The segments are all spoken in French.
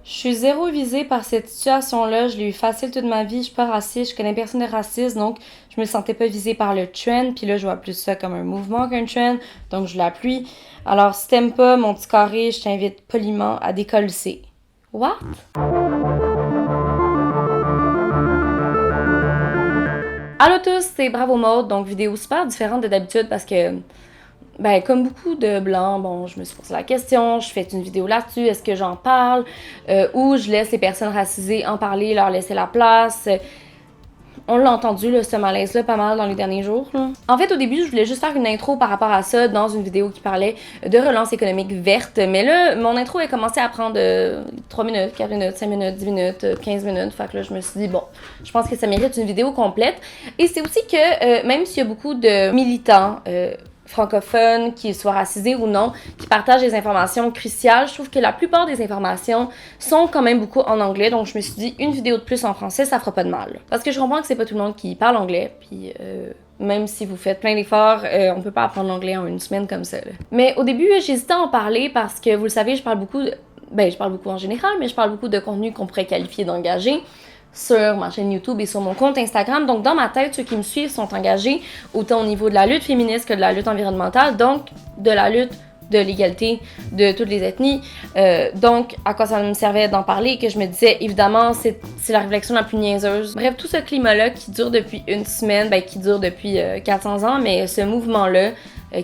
Je suis zéro visée par cette situation-là, je l'ai eu facile toute ma vie, je suis pas raciste, je connais personne de raciste, donc je me sentais pas visée par le trend, puis là je vois plus ça comme un mouvement qu'un trend, donc je l'appuie. Alors si t'aimes pas mon petit carré, je t'invite poliment à décoller. What? Allô tous, c'est Bravo Mode, donc vidéo super différente de d'habitude parce que comme beaucoup de blancs, bon, je me suis posé la question, je fais une vidéo là-dessus, est-ce que j'en parle, ou je laisse les personnes racisées en parler, leur laisser la place. On l'a entendu, là, ce malaise-là, pas mal dans les derniers jours. Là. En fait, au début, je voulais juste faire une intro par rapport à ça dans une vidéo qui parlait de relance économique verte. Mais là, mon intro a commencé à prendre 3 minutes, 4 minutes, 5 minutes, 10 minutes, 15 minutes. Fait que là, je me suis dit, bon, je pense que ça mérite une vidéo complète. Et c'est aussi que, même s'il y a beaucoup de militants francophones, qu'ils soient racisés ou non, qui partagent des informations cruciales. Je trouve que la plupart des informations sont quand même beaucoup en anglais, donc je me suis dit, une vidéo de plus en français, ça fera pas de mal. Parce que je comprends que c'est pas tout le monde qui parle anglais, puis même si vous faites plein d'efforts, on peut pas apprendre l'anglais en une semaine comme ça. Là. Mais au début, j'hésitais à en parler parce que, vous le savez, je parle beaucoup en général, mais je parle beaucoup de contenu qu'on pourrait qualifier d'engagé sur ma chaîne YouTube et sur mon compte Instagram. Donc, dans ma tête, ceux qui me suivent sont engagés autant au niveau de la lutte féministe que de la lutte environnementale, donc de la lutte de l'égalité de toutes les ethnies. Donc, à quoi ça me servait d'en parler, que je me disais, évidemment, c'est la réflexion la plus niaiseuse. Bref, tout ce climat-là qui dure depuis une semaine, qui dure depuis 400 ans, mais ce mouvement-là,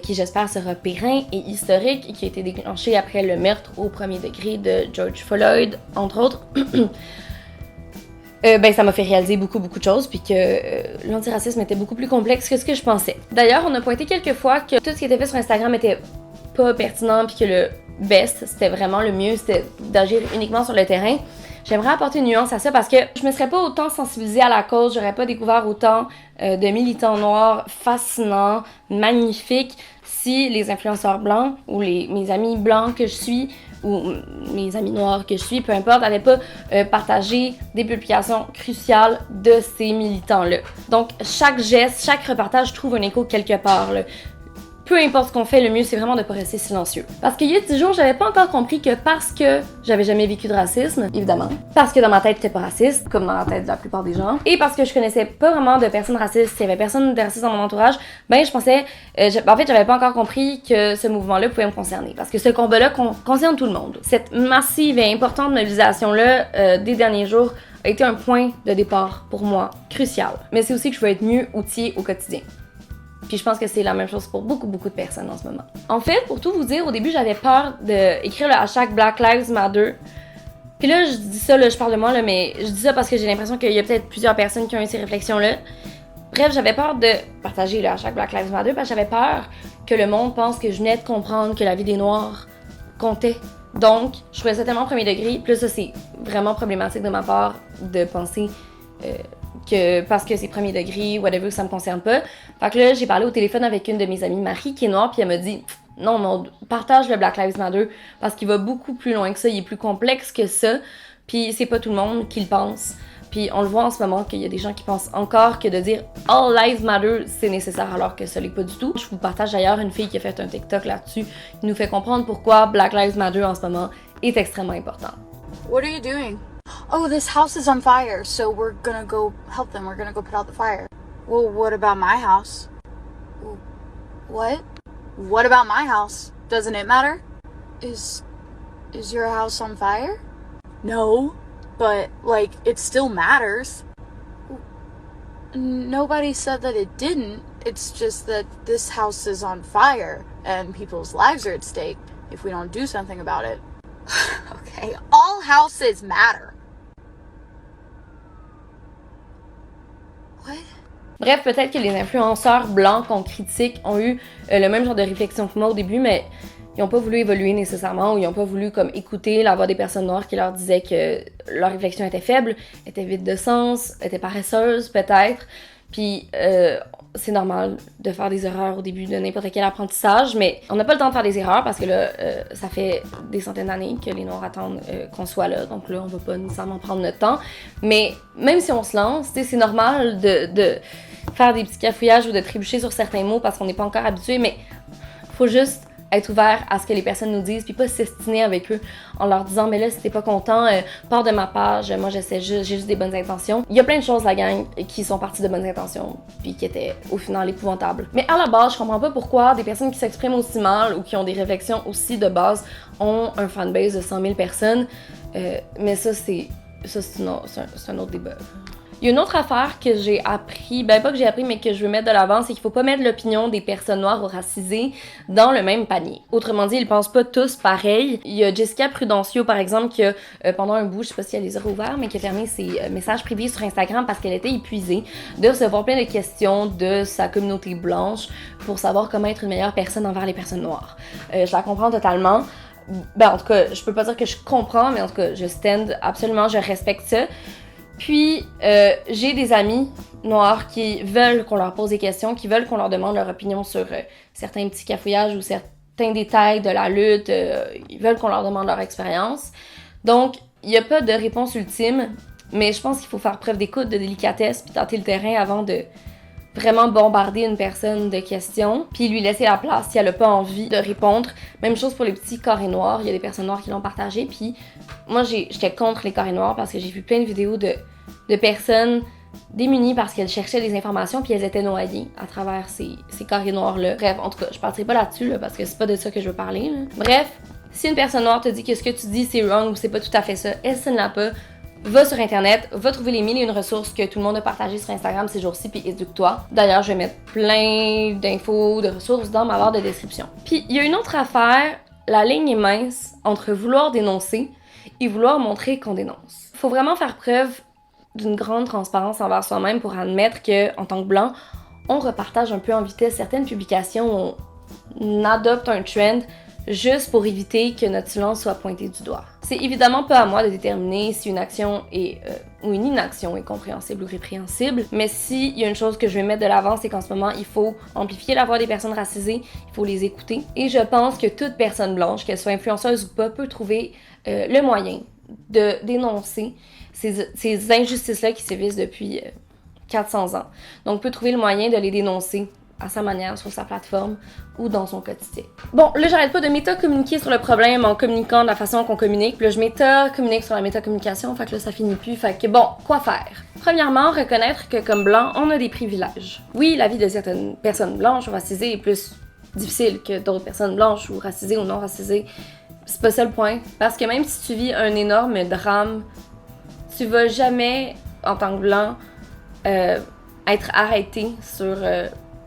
qui j'espère sera périn et historique, et qui a été déclenché après le meurtre au premier degré de George Floyd, entre autres, ça m'a fait réaliser beaucoup de choses, puis que l'antiracisme était beaucoup plus complexe que ce que je pensais. D'ailleurs, on a pointé quelques fois que tout ce qui était fait sur Instagram était pas pertinent, puis que le best, c'était vraiment le mieux, c'était d'agir uniquement sur le terrain. J'aimerais apporter une nuance à ça parce que je me serais pas autant sensibilisée à la cause, j'aurais pas découvert autant de militants noirs fascinants, magnifiques, si les influenceurs blancs ou mes amis blancs que je suis ou mes amis noirs que je suis, peu importe, n'avaient pas partagé des publications cruciales de ces militants-là. Donc, chaque geste, chaque repartage trouve un écho quelque part, là. Peu importe ce qu'on fait, le mieux, c'est vraiment de pas rester silencieux. Parce qu'il y a 10 jours, j'avais pas encore compris que parce que j'avais jamais vécu de racisme, évidemment, parce que dans ma tête, j'étais pas raciste, comme dans la tête de la plupart des gens, et parce que je connaissais pas vraiment de personnes racistes, s'il y avait personne de raciste dans mon entourage, je pensais, en fait, j'avais pas encore compris que ce mouvement-là pouvait me concerner. Parce que ce combat-là concerne tout le monde. Cette massive et importante mobilisation-là des derniers jours a été un point de départ pour moi, crucial. Mais c'est aussi que je veux être mieux outillée au quotidien. Puis je pense que c'est la même chose pour beaucoup de personnes en ce moment. En fait, pour tout vous dire, au début, j'avais peur d'écrire le hashtag Black Lives Matter. Puis là, je dis ça, là, je parle de moi, là, mais je dis ça parce que j'ai l'impression qu'il y a peut-être plusieurs personnes qui ont eu ces réflexions-là. Bref, j'avais peur de partager le hashtag Black Lives Matter parce que j'avais peur que le monde pense que je venais de comprendre que la vie des Noirs comptait. Donc, je trouvais ça tellement premier degré. Puis là, ça, c'est vraiment problématique de ma part de penser que parce que c'est premier degré, whatever, ça me concerne pas. Fait que là, j'ai parlé au téléphone avec une de mes amies, Marie, qui est noire, puis elle m'a dit « Non, non, partage le Black Lives Matter, parce qu'il va beaucoup plus loin que ça, il est plus complexe que ça, puis c'est pas tout le monde qui le pense. » Puis on le voit en ce moment qu'il y a des gens qui pensent encore que de dire « All Lives Matter », c'est nécessaire, alors que ça l'est pas du tout. Je vous partage d'ailleurs une fille qui a fait un TikTok là-dessus, qui nous fait comprendre pourquoi Black Lives Matter en ce moment est extrêmement important. What are you doing? Oh, this house is on fire, so we're gonna go help them. We're gonna go put out the fire. Well, what about my house? What? What about my house? Doesn't it matter? Is your house on fire? No, but, it still matters. Nobody said that it didn't. It's just that this house is on fire, and people's lives are at stake if we don't do something about it. Okay, all houses matter. What? Bref, peut-être que les influenceurs blancs qu'on critique ont eu le même genre de réflexion que moi au début, mais ils n'ont pas voulu évoluer nécessairement ou ils n'ont pas voulu comme écouter la voix des personnes noires qui leur disaient que leur réflexion était faible, était vide de sens, était paresseuse peut-être. Puis c'est normal de faire des erreurs au début de n'importe quel apprentissage, mais on n'a pas le temps de faire des erreurs parce que là, ça fait des centaines d'années que les Noirs attendent qu'on soit là, donc là, on va pas nécessairement prendre notre temps. Mais même si on se lance, c'est normal de faire des petits cafouillages ou de trébucher sur certains mots parce qu'on n'est pas encore habitué, mais faut juste être ouvert à ce que les personnes nous disent, puis pas s'estiner avec eux en leur disant mais là si t'es pas content, pars de ma page, moi j'ai juste des bonnes intentions. Il y a plein de choses la gang qui sont parties de bonnes intentions puis qui étaient au final épouvantables. Mais à la base, je comprends pas pourquoi des personnes qui s'expriment aussi mal ou qui ont des réflexions aussi de base ont un fanbase de 100 000 personnes, mais ça c'est un autre débat. Il y a une autre affaire que j'ai appris, ben pas que j'ai appris, mais que je veux mettre de l'avant, c'est qu'il faut pas mettre l'opinion des personnes noires ou racisées dans le même panier. Autrement dit, ils pensent pas tous pareil. Il y a Jessica Prudencio, par exemple, qui a, pendant un bout, je sais pas si elle les a rouverts, mais qui a fermé ses messages privés sur Instagram parce qu'elle était épuisée de recevoir plein de questions de sa communauté blanche pour savoir comment être une meilleure personne envers les personnes noires. Je la comprends totalement. Ben, en tout cas, je peux pas dire que je comprends, mais en tout cas, je stand absolument, je respecte ça. Puis, j'ai des amis noirs qui veulent qu'on leur pose des questions, qui veulent qu'on leur demande leur opinion sur certains petits cafouillages ou certains détails de la lutte. Ils veulent qu'on leur demande leur expérience. Donc, il n'y a pas de réponse ultime, mais je pense qu'il faut faire preuve d'écoute, de délicatesse, puis tenter le terrain avant de vraiment bombarder une personne de questions, puis lui laisser la place si elle a pas envie de répondre. Même chose pour les petits carrés noirs, il y a des personnes noires qui l'ont partagé, puis moi j'étais contre les carrés noirs parce que j'ai vu plein de vidéos de personnes démunies parce qu'elles cherchaient des informations puis elles étaient noyées à travers ces carrés noirs-là. Bref, en tout cas, je partirai pas là-dessus là, parce que c'est pas de ça que je veux parler. Là. Bref, si une personne noire te dit que ce que tu dis c'est wrong ou c'est pas tout à fait ça, estime-la pas. Va sur internet, va trouver les 1000 et une ressources que tout le monde a partagées sur Instagram ces jours-ci, puis éduque-toi. D'ailleurs, je vais mettre plein d'infos, de ressources dans ma barre de description. Puis, il y a une autre affaire, la ligne est mince entre vouloir dénoncer et vouloir montrer qu'on dénonce. Faut vraiment faire preuve d'une grande transparence envers soi-même pour admettre que, en tant que blanc, on repartage un peu en vitesse certaines publications, on adopte un trend juste pour éviter que notre silence soit pointé du doigt. C'est évidemment pas à moi de déterminer si une action est ou une inaction est compréhensible ou répréhensible, mais s'il y a une chose que je vais mettre de l'avant, c'est qu'en ce moment, il faut amplifier la voix des personnes racisées, il faut les écouter, et je pense que toute personne blanche, qu'elle soit influenceuse ou pas, peut trouver le moyen de dénoncer ces injustices-là qui sévissent depuis 400 ans. Donc, peut trouver le moyen de les dénoncer à sa manière, sur sa plateforme ou dans son quotidien. Bon, là, j'arrête pas de méta-communiquer sur le problème en communiquant de la façon qu'on communique. Puis là, je méta-communique sur la méta-communication, fait que là, ça finit plus. Fait que bon, quoi faire? Premièrement, reconnaître que comme blanc, on a des privilèges. Oui, la vie de certaines personnes blanches ou racisées est plus difficile que d'autres personnes blanches ou racisées ou non racisées. C'est pas ça le point. Parce que même si tu vis un énorme drame, tu vas jamais, en tant que blanc, être arrêté sur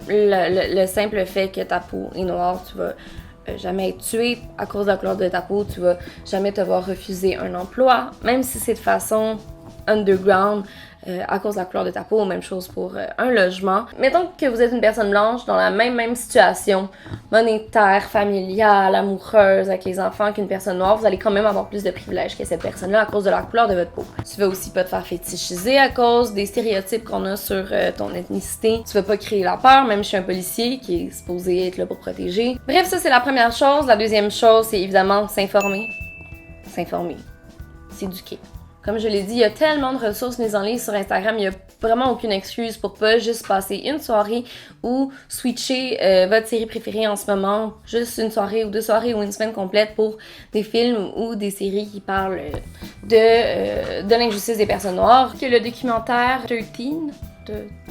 le simple fait que ta peau est noire. Tu vas jamais être tué à cause de la couleur de ta peau. Tu vas jamais te voir refuser un emploi, même si c'est de façon underground, à cause de la couleur de ta peau. Même chose pour un logement. Mettons que vous êtes une personne blanche dans la même situation monétaire, familiale, amoureuse avec les enfants qu'une personne noire, vous allez quand même avoir plus de privilèges que cette personne-là à cause de la couleur de votre peau. Tu vas aussi pas te faire fétichiser à cause des stéréotypes qu'on a sur ton ethnicité. Tu vas pas créer la peur, même chez un policier qui est supposé être là pour protéger. Bref, ça c'est la première chose. La deuxième chose, c'est évidemment s'informer. S'informer. S'éduquer. Comme je l'ai dit, il y a tellement de ressources mises en ligne sur Instagram, il n'y a vraiment aucune excuse pour pas juste passer une soirée ou switcher votre série préférée en ce moment, juste une soirée ou 2 soirées ou une semaine complète pour des films ou des séries qui parlent de l'injustice des personnes noires. Que le documentaire 13,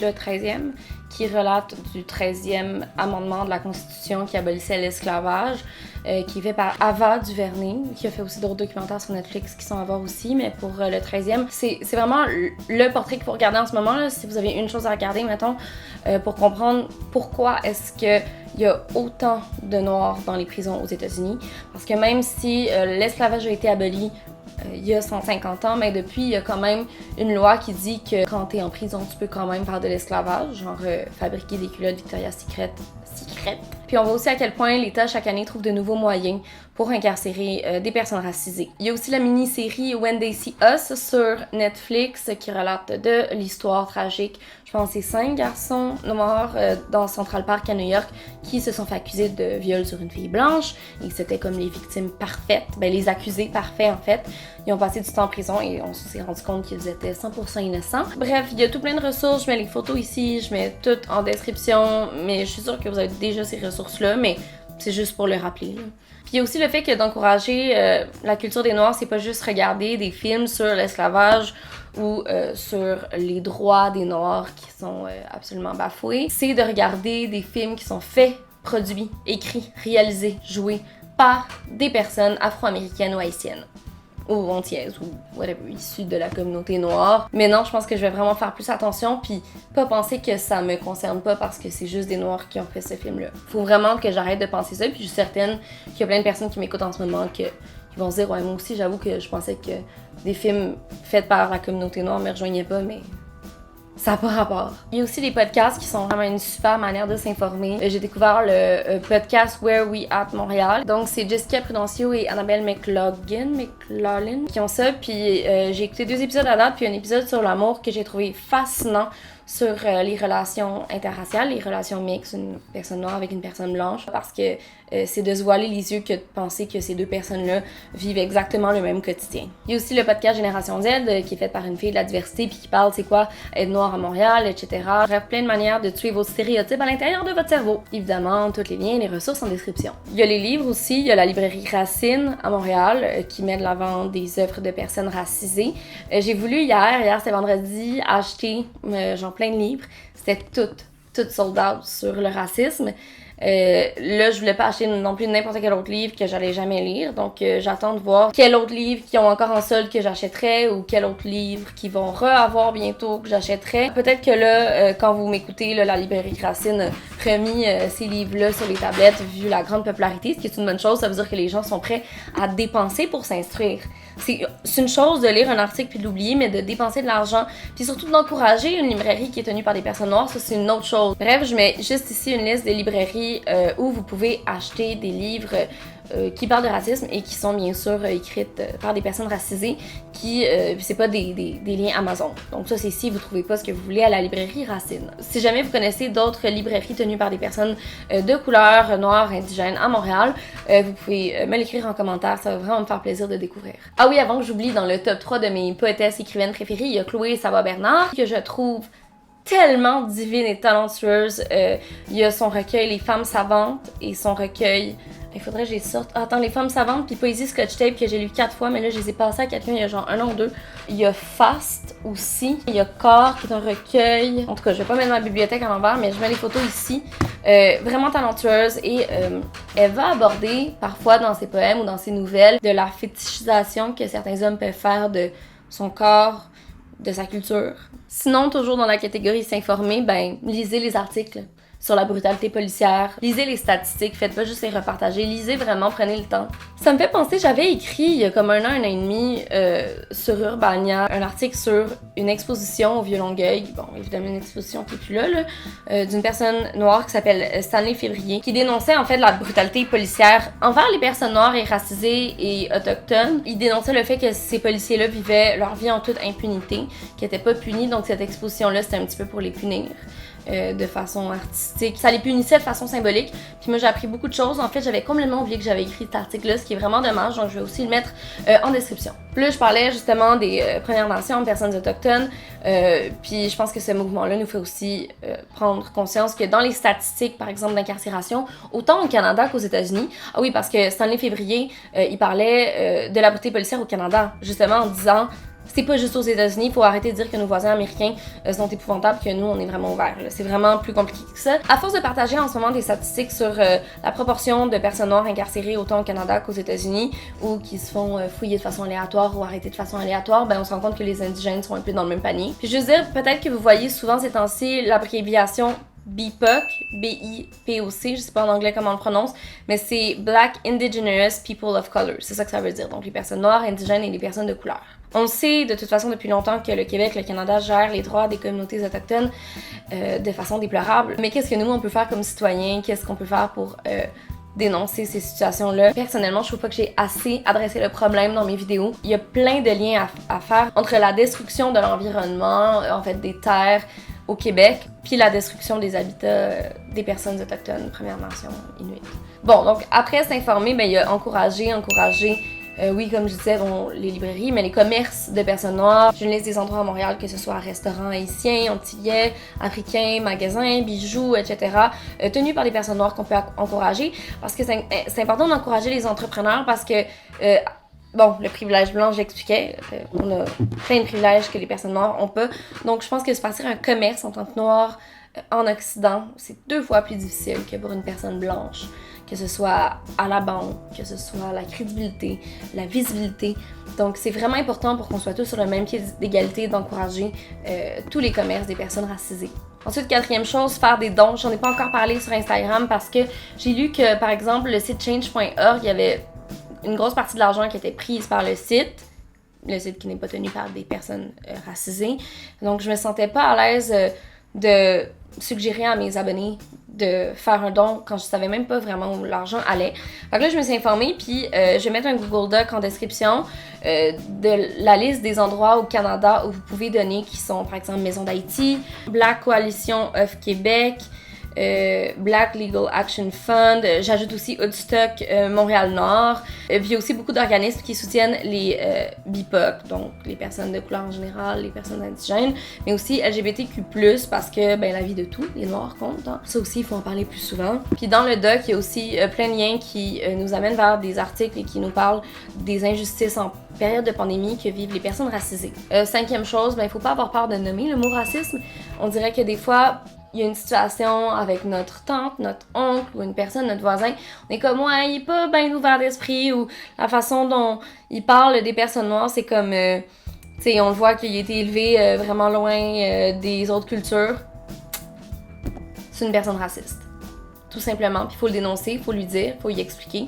le 13e, qui relate du 13e amendement de la Constitution qui abolissait l'esclavage, qui est fait par Ava DuVernay, qui a fait aussi d'autres documentaires sur Netflix qui sont à voir aussi, mais pour le 13e, c'est vraiment le portrait qu'il faut regarder en ce moment, là, si vous avez une chose à regarder, mettons, pour comprendre pourquoi est-ce qu'il y a autant de Noirs dans les prisons aux États-Unis. Parce que même si l'esclavage a été aboli il y a 150 ans, mais depuis, il y a quand même une loi qui dit que quand t'es en prison, tu peux quand même faire de l'esclavage, genre fabriquer des culottes Victoria's Secret. Puis on voit aussi à quel point l'État, chaque année, trouve de nouveaux moyens pour incarcérer des personnes racisées. Il y a aussi la mini-série When They See Us sur Netflix qui relate de l'histoire tragique. Je pense que c'est 5 garçons noirs dans Central Park à New York qui se sont fait accuser de viol sur une fille blanche et c'était comme les victimes parfaites, les accusés parfaits en fait. Ils ont passé du temps en prison et on s'est rendu compte qu'ils étaient 100% innocents. Bref, il y a tout plein de ressources, je mets les photos ici, je mets tout en description, mais je suis sûre que vous avez déjà ces ressources-là, mais c'est juste pour le rappeler, là. Puis il y a aussi le fait que d'encourager la culture des Noirs, c'est pas juste regarder des films sur l'esclavage ou sur les droits des Noirs qui sont absolument bafoués. C'est de regarder des films qui sont faits, produits, écrits, réalisés, joués par des personnes afro-américaines ou haïtiennes. Ou antillaises, ou whatever, issues de la communauté noire. Mais non, je pense que je vais vraiment faire plus attention, puis pas penser que ça me concerne pas parce que c'est juste des Noirs qui ont fait ce film-là. Faut vraiment que j'arrête de penser ça, puis je suis certaine qu'il y a plein de personnes qui m'écoutent en ce moment qui vont se dire « Ouais, moi aussi, j'avoue que je pensais que des films faits par la communauté noire me rejoignaient pas, mais... » Ça n'a pas rapport. Il y a aussi des podcasts qui sont vraiment une super manière de s'informer. J'ai découvert le podcast Where We At Montréal. Donc, c'est Jessica Prudencio et Annabelle McLaughlin qui ont ça. Puis, j'ai écouté 2 épisodes à date, puis un épisode sur l'amour que j'ai trouvé fascinant sur les relations interraciales, les relations mixtes, une personne noire avec une personne blanche. Parce que c'est de se voiler les yeux que de penser que ces 2 personnes-là vivent exactement le même quotidien. Il y a aussi le podcast Génération Z qui est fait par une fille de la diversité puis qui parle c'est quoi être noir à Montréal, etc. Bref, plein de manières de tuer vos stéréotypes à l'intérieur de votre cerveau. Évidemment, tous les liens et les ressources en description. Il y a les livres aussi, il y a la librairie Racine à Montréal qui met de l'avant des œuvres de personnes racisées. J'ai voulu hier c'était vendredi, acheter genre plein de livres. C'était tout sold out sur le racisme. Là, je voulais pas acheter non plus n'importe quel autre livre que j'allais jamais lire, donc j'attends de voir quel autre livre qui ont encore en solde que j'achèterais ou quel autre livre qui vont re-avoir bientôt que j'achèterais. Peut-être que là, quand vous m'écoutez, là, la librairie Racine a remis ces livres-là sur les tablettes vu la grande popularité, ce qui est une bonne chose, ça veut dire que les gens sont prêts à dépenser pour s'instruire. C'est une chose de lire un article puis de l'oublier, mais de dépenser de l'argent, puis surtout d'encourager une librairie qui est tenue par des personnes noires, ça c'est une autre chose. Bref, je mets juste ici une liste des librairies où vous pouvez acheter des livres qui parlent de racisme et qui sont bien sûr écrites par des personnes racisées, qui c'est pas des liens Amazon. Donc ça c'est si vous trouvez pas ce que vous voulez à la librairie Racine. Si jamais vous connaissez d'autres librairies tenues par des personnes de couleur, noires, indigènes à Montréal, vous pouvez me l'écrire en commentaire, ça va vraiment me faire plaisir de découvrir. Ah oui, avant que j'oublie, dans le top 3 de mes poétesses écrivaines préférées, il y a Chloé Savoie-Bernard, que je trouve tellement divine et talentueuse. Il y a son recueil Les Femmes Savantes et son recueil... Il faudrait que je les sorte. Attends, Les Femmes Savantes puis Poésie Scotch Tape que j'ai lu 4 fois, mais là je les ai passés à quelqu'un il y a genre 1 an ou 2. Il y a Fast aussi. Il y a Corps qui est un recueil. En tout cas, je vais pas mettre ma bibliothèque à l'envers, mais je mets les photos ici. Vraiment talentueuse et elle va aborder parfois dans ses poèmes ou dans ses nouvelles de la fétichisation que certains hommes peuvent faire de son corps, de sa culture. Sinon, toujours dans la catégorie s'informer, ben lisez les articles sur la brutalité policière, lisez les statistiques, faites pas juste les repartager, lisez vraiment, prenez le temps. Ça me fait penser, j'avais écrit il y a comme 1 an et demi sur Urbania, un article sur une exposition au Vieux-Longueuil, bon évidemment une exposition qui est plus là, d'une personne noire qui s'appelle Stanley Février, qui dénonçait en fait la brutalité policière envers les personnes noires et racisées et autochtones. Il dénonçait le fait que ces policiers-là vivaient leur vie en toute impunité, qu'ils n'étaient pas punis, donc cette exposition-là c'était un petit peu pour les punir. De façon artistique. Ça les punissait de façon symbolique. Puis moi, j'ai appris beaucoup de choses. En fait, j'avais complètement oublié que j'avais écrit cet article-là, ce qui est vraiment dommage. Donc, je vais aussi le mettre en description. Puis là, je parlais justement des Premières Nations, personnes autochtones. Puis je pense que ce mouvement-là nous fait aussi prendre conscience que dans les statistiques, par exemple, d'incarcération, autant au Canada qu'aux États-Unis. Ah oui, parce que Stanley Février, il parlait de la brutalité policière au Canada, justement en disant... C'est pas juste aux États-Unis, il faut arrêter de dire que nos voisins américains sont épouvantables, que nous, on est vraiment ouverts. C'est vraiment plus compliqué que ça. À force de partager en ce moment des statistiques sur la proportion de personnes noires incarcérées autant au Canada qu'aux États-Unis, ou qui se font fouiller de façon aléatoire ou arrêter de façon aléatoire, ben on se rend compte que les indigènes sont un peu dans le même panier. Puis je veux dire, peut-être que vous voyez souvent ces temps-ci l'abréviation BIPOC, B-I-P-O-C, je sais pas en anglais comment on le prononce, mais c'est Black Indigenous People of Color, c'est ça que ça veut dire, donc les personnes noires, indigènes et les personnes de couleur. On sait de toute façon depuis longtemps que le Québec, le Canada gèrent les droits des communautés autochtones de façon déplorable, mais qu'est-ce que nous on peut faire comme citoyens, qu'est-ce qu'on peut faire pour dénoncer ces situations-là? Personnellement, je trouve pas que j'ai assez adressé le problème dans mes vidéos. Il y a plein de liens à faire entre la destruction de l'environnement, en fait des terres, au Québec, puis la destruction des habitats des personnes autochtones, Premières Nations, Inuit. Bon, donc après s'informer, ben il y a encourager Oui, comme je disais, bon, les librairies, mais les commerces de personnes noires. J'ai une liste des endroits à Montréal, que ce soit restaurants haïtiens, antillais, africains, magasins, bijoux, etc., tenus par des personnes noires qu'on peut encourager. Parce que c'est important d'encourager les entrepreneurs parce que, bon, le privilège blanc, j'expliquais, on a plein de privilèges que les personnes noires ont pas. Donc, je pense que se passer un commerce en tant que noir en Occident, c'est 2 fois plus difficile que pour une personne blanche. Que ce soit à la banque, que ce soit la crédibilité, la visibilité. Donc, c'est vraiment important pour qu'on soit tous sur le même pied d'égalité d'encourager tous les commerces des personnes racisées. Ensuite, 4e chose, faire des dons. J'en ai pas encore parlé sur Instagram parce que j'ai lu que, par exemple, le site change.org, il y avait une grosse partie de l'argent qui était prise par le site qui n'est pas tenu par des personnes racisées. Donc, je me sentais pas à l'aise de suggérer à mes abonnés de faire un don quand je savais même pas vraiment où l'argent allait. Fait que là, je me suis informée, puis je vais mettre un Google Doc en description de la liste des endroits au Canada où vous pouvez donner, qui sont par exemple Maison d'Haïti, Black Coalition of Québec, Black Legal Action Fund, j'ajoute aussi Woodstock Montréal-Nord, puis il y a aussi beaucoup d'organismes qui soutiennent les BIPOC, donc les personnes de couleur en général, les personnes indigènes, mais aussi LGBTQ+, parce que ben, la vie de tous les Noirs compte, hein. Ça aussi, il faut en parler plus souvent. Puis dans le doc, il y a aussi plein de liens qui nous amènent vers des articles et qui nous parlent des injustices en période de pandémie que vivent les personnes racisées. 5e chose, ben, il faut pas avoir peur de nommer le mot racisme. On dirait que des fois, il y a une situation avec notre tante, notre oncle ou une personne, notre voisin, on est comme, ouais, il est pas bien ouvert d'esprit, ou la façon dont il parle des personnes noires, c'est comme, tu sais, on le voit qu'il a été élevé vraiment loin des autres cultures. C'est une personne raciste. Tout simplement. Puis il faut le dénoncer, il faut lui dire, il faut y expliquer.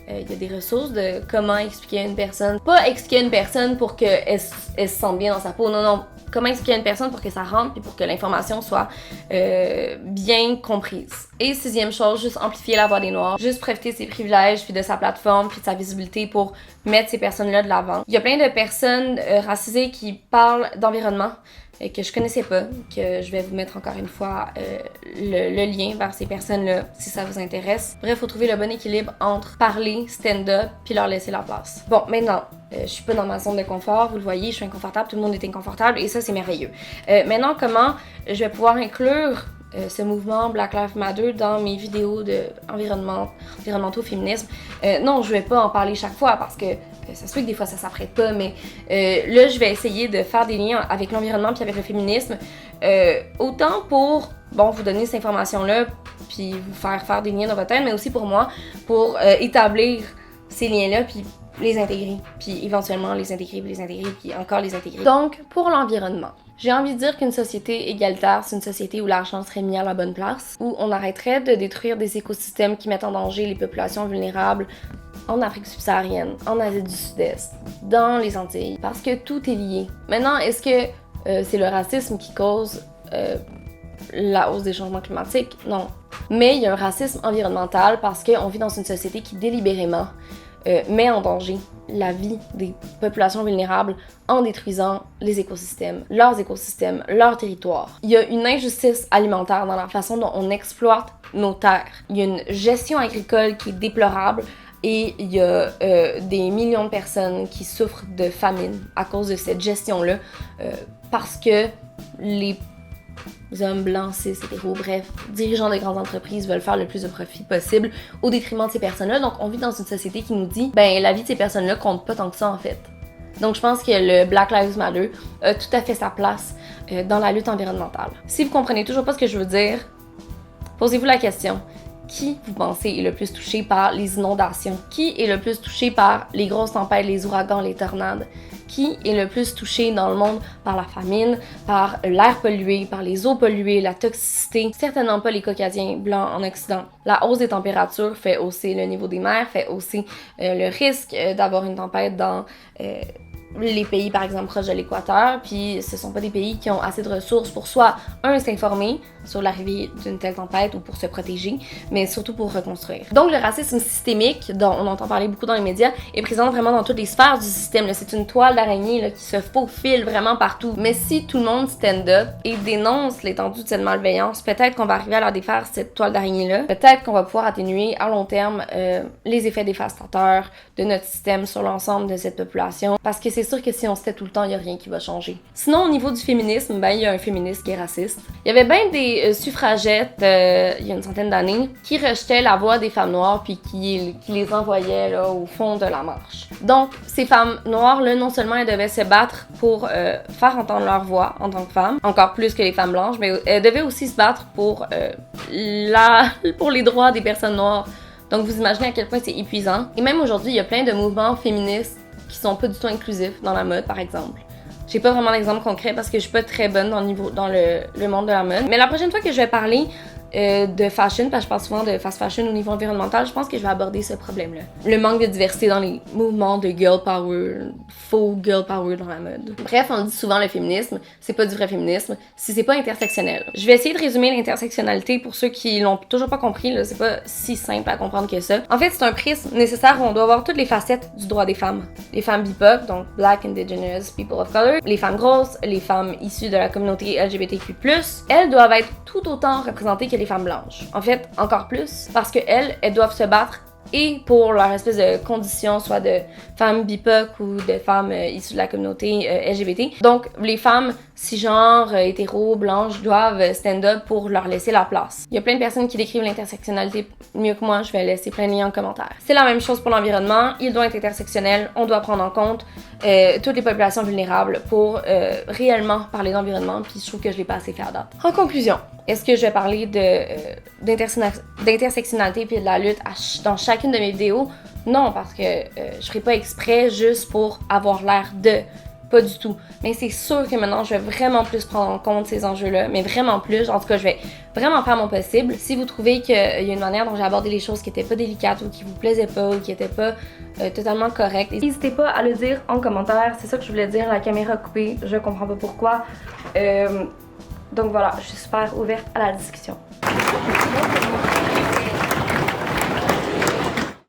Il y a des ressources de comment expliquer à une personne. Pas expliquer à une personne pour qu'elle se sente bien dans sa peau, non. Comment expliquer à une personne pour que ça rentre et pour que l'information soit bien comprise. Et 6e chose, juste amplifier la voix des Noirs, juste profiter de ses privilèges, puis de sa plateforme, puis de sa visibilité pour mettre ces personnes-là de l'avant. Il y a plein de personnes racisées qui parlent d'environnement, que je connaissais pas, que je vais vous mettre encore une fois le lien vers ces personnes-là si ça vous intéresse. Bref, faut trouver le bon équilibre entre parler, stand-up, puis leur laisser la place. Bon, maintenant, je suis pas dans ma zone de confort, vous le voyez, je suis inconfortable, tout le monde est inconfortable et ça c'est merveilleux. Maintenant, comment je vais pouvoir inclure ce mouvement Black Lives Matter dans mes vidéos environnementaux féminisme? Non, je vais pas en parler chaque fois parce que ça se fait que des fois ça s'apprête pas, mais là je vais essayer de faire des liens avec l'environnement puis avec le féminisme, autant pour, bon, vous donner cette information-là puis vous faire des liens dans votre tête, mais aussi pour moi, pour établir ces liens-là puis les intégrer, puis éventuellement les intégrer, puis encore les intégrer. Donc, pour l'environnement, j'ai envie de dire qu'une société égalitaire, c'est une société où l'argent serait mis à la bonne place, où on arrêterait de détruire des écosystèmes qui mettent en danger les populations vulnérables en Afrique subsaharienne, en Asie du Sud-Est, dans les Antilles, parce que tout est lié. Maintenant, est-ce que c'est le racisme qui cause la hausse des changements climatiques? Non. Mais il y a un racisme environnemental parce qu'on vit dans une société qui délibérément met en danger la vie des populations vulnérables en détruisant les écosystèmes, leur territoire. Il y a une injustice alimentaire dans la façon dont on exploite nos terres. Il y a une gestion agricole qui est déplorable et il y a des millions de personnes qui souffrent de famine à cause de cette gestion-là parce que les hommes blancs, cis, hétéros, bref, dirigeants de grandes entreprises veulent faire le plus de profit possible au détriment de ces personnes-là. Donc, on vit dans une société qui nous dit, ben, la vie de ces personnes-là compte pas tant que ça, en fait. Donc, je pense que le Black Lives Matter a tout à fait sa place dans la lutte environnementale. Si vous comprenez toujours pas ce que je veux dire, posez-vous la question. Qui, vous pensez, est le plus touché par les inondations? Qui est le plus touché par les grosses tempêtes, les ouragans, les tornades? Qui est le plus touché dans le monde par la famine, par l'air pollué, par les eaux polluées, la toxicité? Certainement pas les Caucasiens blancs en Occident. La hausse des températures fait hausser le niveau des mers, fait hausser le risque d'avoir une tempête dans les pays, par exemple, proches de l'équateur, puis ce sont pas des pays qui ont assez de ressources pour soit, s'informer sur l'arrivée d'une telle tempête ou pour se protéger, mais surtout pour reconstruire. Donc le racisme systémique, dont on entend parler beaucoup dans les médias, est présent vraiment dans toutes les sphères du système. C'est une toile d'araignée qui se faufile vraiment partout. Mais si tout le monde stand up et dénonce l'étendue de cette malveillance, peut-être qu'on va arriver à leur défaire cette toile d'araignée-là. Peut-être qu'on va pouvoir atténuer à long terme les effets dévastateurs de notre système sur l'ensemble de cette population. Parce que c'est sûr que si on se tait tout le temps, il n'y a rien qui va changer. Sinon, au niveau du féminisme, il y a un féministe qui est raciste. Il y avait bien des suffragettes, il y a une centaine d'années, qui rejetaient la voix des femmes noires puis qui les envoyaient là, au fond de la marche. Donc, ces femmes noires-là, non seulement elles devaient se battre pour faire entendre leur voix en tant que femmes, encore plus que les femmes blanches, mais elles devaient aussi se battre pour les droits des personnes noires. Donc, vous imaginez à quel point c'est épuisant. Et même aujourd'hui, il y a plein de mouvements féministes qui sont pas du tout inclusifs dans la mode, par exemple. J'ai pas vraiment d'exemple concret parce que je suis pas très bonne dans le monde de la mode. Mais la prochaine fois que je vais parler de fashion, parce que je parle souvent de fast fashion au niveau environnemental, je pense que je vais aborder ce problème-là. Le manque de diversité dans les mouvements de girl power, faux girl power dans la mode. Bref, on dit souvent le féminisme, c'est pas du vrai féminisme si c'est pas intersectionnel. Je vais essayer de résumer l'intersectionnalité pour ceux qui l'ont toujours pas compris, là, c'est pas si simple à comprendre que ça. En fait, c'est un prisme nécessaire où on doit voir toutes les facettes du droit des femmes. Les femmes BIPOC, donc Black, Indigenous, People of Color, les femmes grosses, les femmes issues de la communauté LGBTQ+, elles doivent être tout autant représentées que les femmes blanches. En fait, encore plus, parce qu'elles doivent se battre et pour leur espèce de condition, soit de femmes BIPOC ou de femmes issues de la communauté LGBT. Donc, les femmes cisgenres, hétéros, blanches doivent stand up pour leur laisser la place. Il y a plein de personnes qui décrivent l'intersectionnalité mieux que moi, je vais laisser plein de liens en commentaire. C'est la même chose pour l'environnement, il doit être intersectionnel, on doit prendre en compte toutes les populations vulnérables pour réellement parler d'environnement, puis je trouve que je l'ai pas assez fait à date. En conclusion, est-ce que je vais parler d'intersectionnalité puis de la lutte dans chacune de mes vidéos? Non, parce que je ferai pas exprès juste pour avoir l'air de. Pas du tout. Mais c'est sûr que maintenant, je vais vraiment plus prendre en compte ces enjeux-là, mais vraiment plus. En tout cas, je vais vraiment faire mon possible. Si vous trouvez qu'il y a une manière dont j'ai abordé les choses qui étaient pas délicates ou qui vous plaisaient pas ou qui étaient pas totalement correctes, n'hésitez pas à le dire en commentaire. C'est ça que je voulais dire, la caméra coupée, je comprends pas pourquoi. Donc voilà, je suis super ouverte à la discussion.